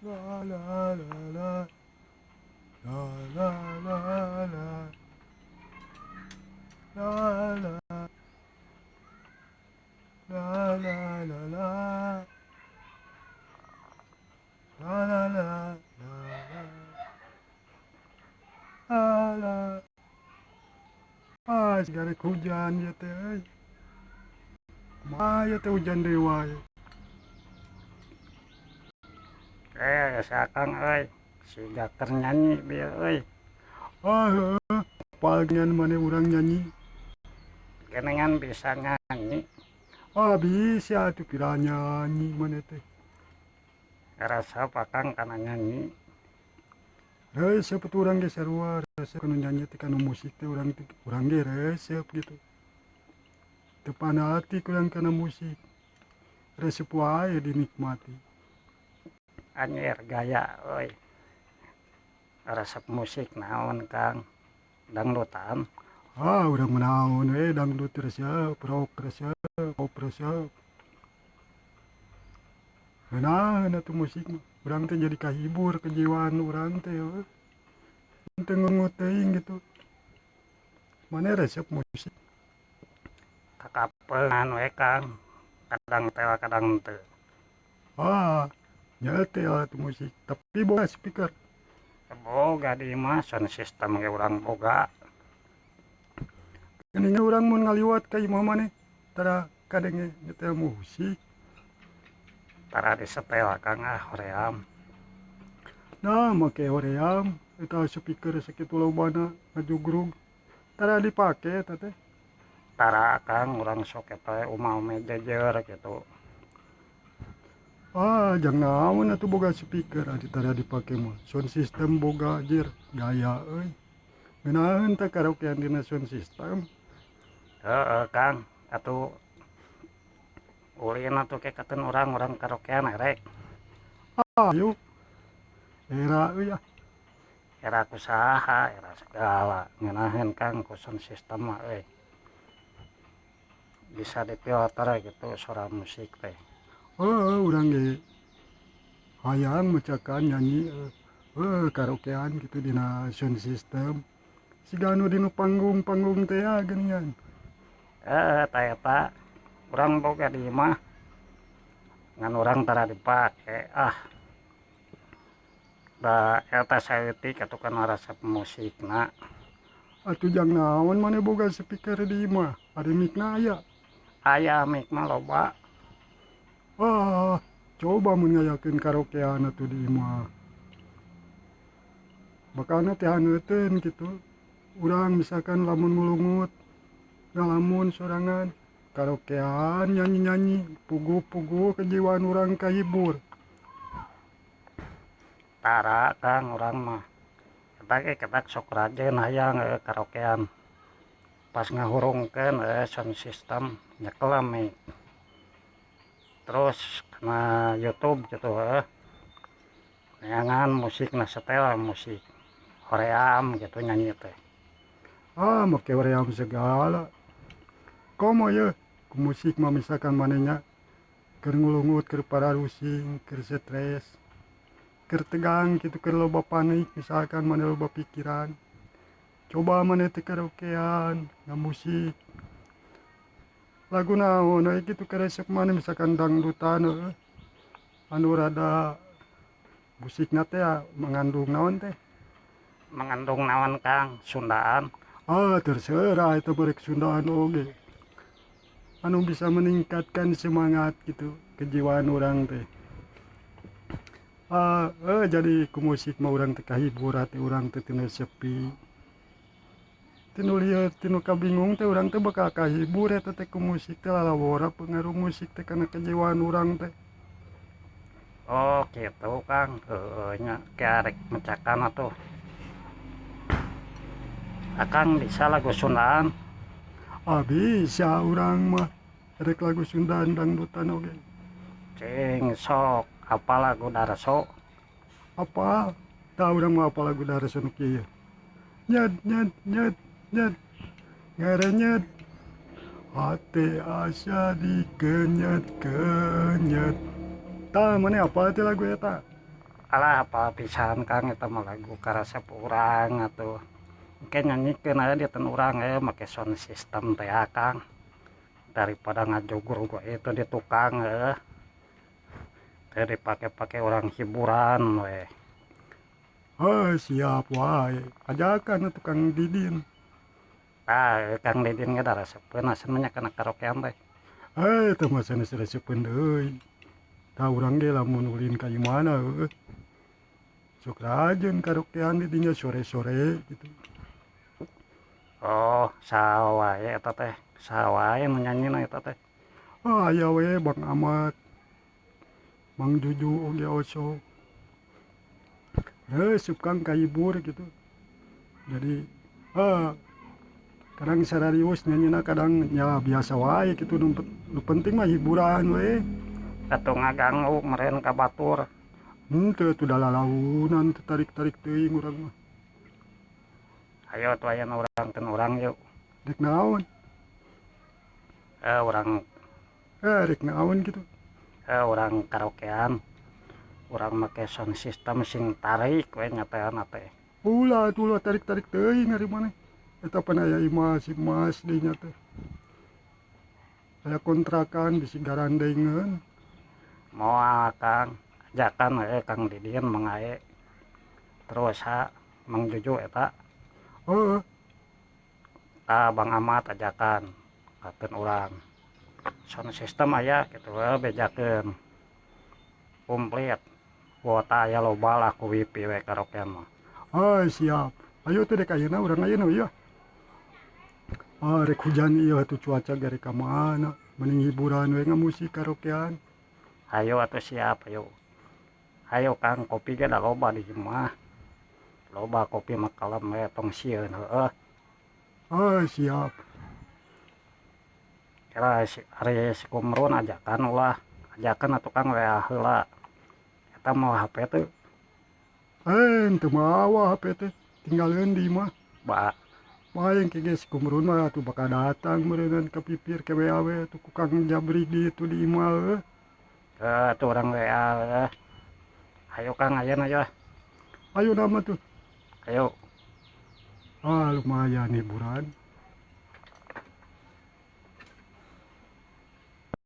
La la la la la la la la la la la la la la la la la la la. Segala hujan ya teh euy. Kumaha ya teh hujan deui wae. Sakang euy, siga keur nyanyi bieu euy. Heuh, apal geungan maneh urang nyanyi. Geningan bisa nyanyi, Bisa atuh pira nyanyi maneh teh. rasa pakang kana nyanyi. Resep atuh urang ge sarua, resep kanu nyanyi teh kanu musik teh urang ge resep gitu. Teu fanatik urang kana musik. Resep wae dinikmati. Anjir gaya euy. Resep musik naon Kang? Dangdutan. Urang mah naon we dangdut resep, rock resep, pop resep. Ngeunaan atuh musik mah. Urang teh jadi kahibur kejiwaan urang teh euy. Teu ngungut teuing gitu. Maneh resep musik. Kakapeungan we Kang. Kadang teu kadang teu. Nyetel atuh musik, tapi boga speaker. Boga di imah sound system ge urang boga. Geuningan urang mun ngaliwat ka imah maneh tara kadenge nyetel musik. Tara disetel Kang hoream. Nah, make hoream eta speaker sakitu lobana ngajugrug. Tara dipake eta teh. Tara Kang urang sok eta umah-umah jejer gitu. Jang naon atuh boga speaker adi tara dipake mah. Sound system boga jir gaya euy. Ngeunaan teh karaokean dina sound system. Heeh Kang, atuh ulin atuh kekaten urang karaokean erek. Ayo. Era euy Era kusaha, era segala ngeunaheun Kang ku sound system mah euy. Bisa dipilter gitu suara musik teh. Urang ge hayang macakan nyanyi karaokean gitu dina sound system. Siga anu dinu panggung-panggung teh geuningan. Eta urang boga di imah ngan urang tara dipake da eta saeutik atuh kana resep musikna. Atuh jang naon maneh boga speaker di imah? Ari mikna aya. Aya mik mah loba. Coba mun ngayakeun karaokean atuh di imah. Makana teh haneuteun kitu. Urang misalkan lamun ngulungut ngalamun sorangan karaokean nyanyi-nyanyi puguh-puguh kejiwaan urang kahibur. Tara Kang urang mah eta ge ketak sok rajeun hayang karaokean. Pas ngahurungkeun sound system nyekel mik. Terus kana YouTube gitu neangan musikna setel musik hoream gitu nyanyi teh. Make hoream segala. Komo ye ku musik mah misalkan manehnya keur ngulungut keur pararusing keur stres keur tegang gitu keur loba panik misalkan maneh loba pikiran. Coba maneh teh karaokean ngamusik. Lagu naon we kitu karesep maneh misalkan dangdutan anu rada musikna teh mengandung naon teh? Mengandung naon Kang? Sundaan. Terserah eta barek Sundaan oge. Anu bisa meningkatkan semangat gitu kejiwaan urang teh. Jadi ku musik mah urang teh kahibur hati urang teh teu sepi. Tinu lieur tinu kabingung teh urang teh bakal kahibur eta teh ku musik teh lalawora pengaruh musik teh kana kejiwaan urang teh. Oh gitu Kang. Nya karek mecakan atuh. Akang bisa lagu Sundaan. Bisa urang mah rek lagu Sundaan dangdutan oge. Cing sok apa lagu Darso. Apa? Tah urang mah apa lagu Darso nu kieu. Nyet nyet nyet nyet ngarenyet hate asa dikenyet-kenyet. Tah maneh apal teh lagu eta? alah apa pisan Kang eta mah lagu karasep urang atuh engke nyanyikeun aya di ten urang make sound system teh Kang daripada ngajogur gua itu di tukang teh dipake-pake orang hiburan we. Siap wae. Ajakan atuh Kang Didin. Kang Didin ge daresepeun asan nya kana karaokean teh. Teu mah sanes reseupeun deui. Tah urang ge lamun ulin ka imana sok rajeun karaokean di dinya sore-sore gitu. Oh saha wae eta teh saha wae nu nyanyina eta teh. Aya we Bang Ahmad, Mang Juju oge oso. Resep Kang kahibur gitu. Jadi kadang serius nyanyina kadang ya biasa wae gitu nu penting mah hiburan we. Atuh ngaganggu meureun ka batur. Teu atuh dalalaunan teu tarik-tarik teuing urang mah. Ayo tuh aya urang ten urang yuk. Rek naon? Urang Rek naon gitu. urang karaokean. Urang make sound system sing tarik we nyateana teh. Ulah atuh tarik-tarik teuing ari maneh. Eta pan aya imah si Mas deui nya teh. Aya kontrakan bisi garandengeun. Moal Kang ajakan Kang Didin mengae terus Mang Juju eta Heeh. Bang Ahmad ajakan katen urang sound system aya gitu bejakeun komplit kuota aya loba lah ku wifi we karaokean mah. Siap. Ayo teh dek ayeuna urang ayeuna ieu. Rek hujan ieu atuh cuaca gari ka mana. Mending hiburan we ngamusik karaokean. Ayo atuh siap ayo Kang kopi ge da loba di imah loba kopi mah kalem we tong sieun heueuh. Siap. Kira ari si Kumrun ajakan ulah ajakan atuh Kang WA heula eta mau HP teh Henteu mawa HP teh tinggalkeun di imah. ba Maeng ke geus kumrun mah atuh bakal datang meureunan ka pipir ke WA we atuh ku Kang Jabrik di itu di imah atuh urang WA ayo Kang ayeuna aya Ayo nama tuh. ayo Lumayan hiburan.